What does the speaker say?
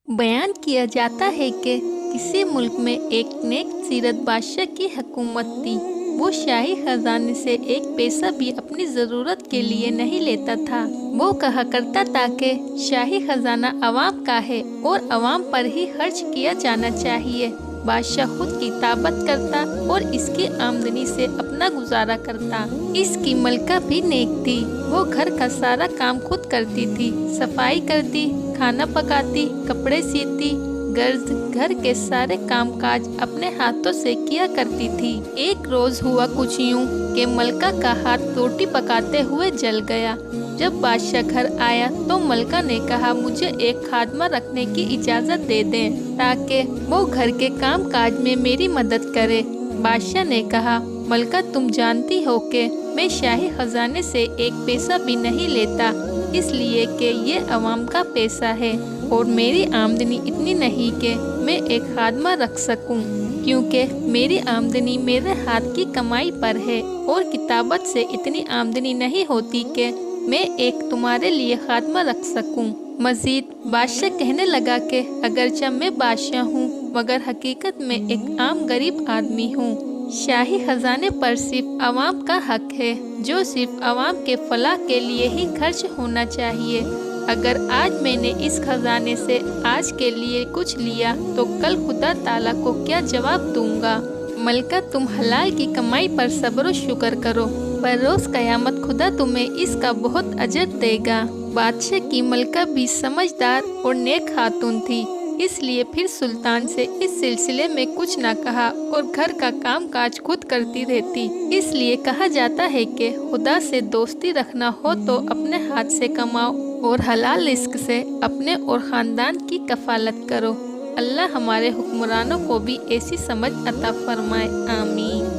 बयान किया जाता है कि किसी मुल्क में एक नेक सीरत बादशाह की हुकूमत थी। वो शाही खजाने से एक पैसा भी अपनी ज़रूरत के लिए नहीं लेता था। वो कहा करता था कि शाही खजाना अवाम का है और अवाम पर ही खर्च किया जाना चाहिए। बादशाह खुद किताबत करता और इसकी आमदनी से अपना गुजारा करता। इसकी मलका भी नेक थी। वो घर का सारा काम खुद करती थी, सफाई करती, खाना पकाती, कपड़े सीती, गर्ज घर के सारे कामकाज अपने हाथों से किया करती थी। एक रोज हुआ कुछ यूं कि मलका का हाथ रोटी पकाते हुए जल गया। जब बादशाह घर आया तो मलका ने कहा, मुझे एक खादमा रखने की इजाज़त दे दें ताकि वो घर के काम काज में मेरी मदद करे। बादशाह ने कहा, मलका तुम जानती हो कि मैं शाही खजाने से एक पैसा भी नहीं लेता, इसलिए कि ये अवाम का पैसा है और मेरी आमदनी इतनी नहीं कि मैं एक खादमा रख सकूं, क्योंकि मेरी आमदनी मेरे हाथ की कमाई पर है और किताबत से इतनी आमदनी नहीं होती कि मैं एक तुम्हारे लिए खादमा रख सकूं। मजीद बादशाह कहने लगा कि अगरचे मैं बादशाह हूँ मगर हकीकत में एक आम गरीब आदमी हूँ। शाही खजाने पर सिर्फ अवाम का हक है, जो सिर्फ अवाम के फलाह के लिए ही खर्च होना चाहिए। अगर आज मैंने इस खजाने से आज के लिए कुछ लिया तो कल खुदा ताला को क्या जवाब दूंगा। मलका तुम हलाल की कमाई पर सब्र शुक्र करो, पर रोज कयामत खुदा तुम्हें इसका बहुत अजर देगा। बादशाह की मलका भी समझदार और नेक खातून थी, इसलिए फिर सुल्तान से इस सिलसिले में कुछ न कहा और घर का काम काज खुद करती रहती। इसलिए कहा जाता है कि खुदा से दोस्ती रखना हो तो अपने हाथ से कमाओ और हलाल रिस्क से अपने और ख़ानदान की कफालत करो। अल्लाह हमारे हुक्मरानों को भी ऐसी समझ अता फरमाए। आमीन।